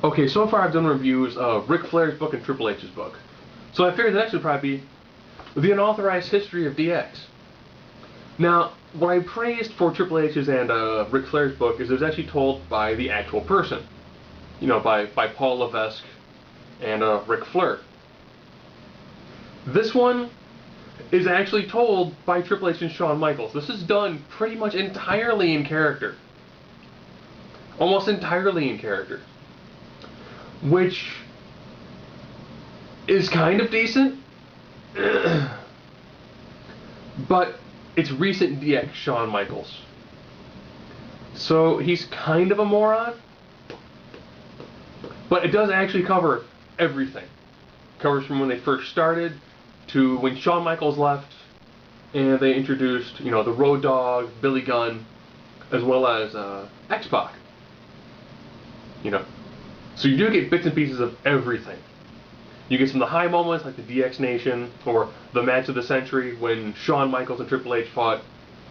Okay, so far I've done reviews of Ric Flair's book and Triple H's book. So I figured the next would probably be The Unauthorized History of DX. Now, what I praised for Triple H's and Ric Flair's book is it was actually told by the actual person. You know, by Paul Levesque and Ric Flair. This one is actually told by Triple H and Shawn Michaels. This is done pretty much entirely in character. Almost entirely in character. Which is kind of decent, but it's recent DX Shawn Michaels. So he's kind of a moron, but it does actually cover everything. It covers from when they first started to when Shawn Michaels left, and they introduced, you know, the Road Dogg, Billy Gunn, as well as X-Pac. You know, so you do get bits and pieces of everything. You get some of the high moments like the DX Nation or the match of the century when Shawn Michaels and Triple H fought,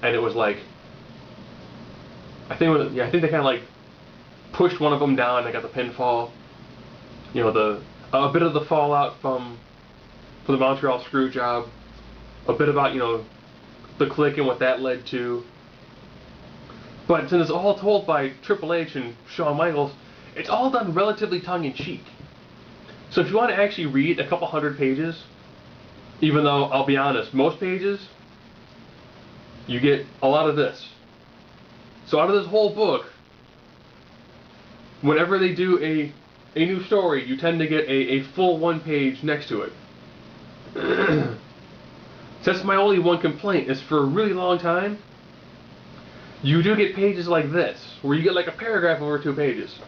and it was like, I think they kind of like pushed one of them down and they got the pinfall. You know, a bit of the fallout from the Montreal screw job, a bit about, you know, the Clique and what that led to. But since it's all told by Triple H and Shawn Michaels, it's all done relatively tongue-in-cheek. So if you want to actually read a couple hundred pages, even though, I'll be honest, most pages, you get a lot of this. So out of this whole book, whenever they do a new story, you tend to get a full one page next to it. So that's my only one complaint, is for a really long time, you do get pages like this, where you get like a paragraph over 2 pages.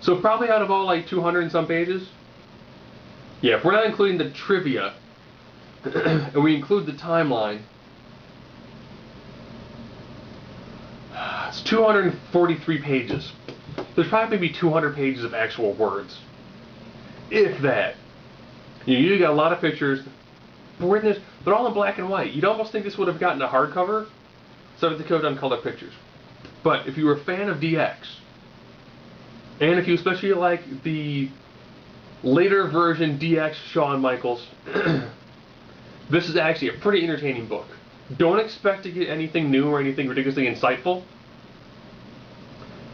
So probably out of all like 200 and some pages, yeah, if we're not including the trivia, and we include the timeline, it's 243 pages. There's probably maybe 200 pages of actual words. If that. You got a lot of pictures, but they're all in black and white. You'd almost think this would have gotten a hardcover, so that they could have done color pictures. But if you were a fan of DX, and if you especially like the later version DX Shawn Michaels, this is actually a pretty entertaining book. Don't expect to get anything new or anything ridiculously insightful.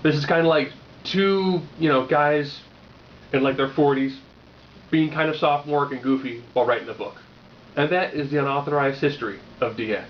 This is kind of like two, you know, guys in like their 40s being kind of sophomoric and goofy while writing a book. And that is the Unauthorized History of DX.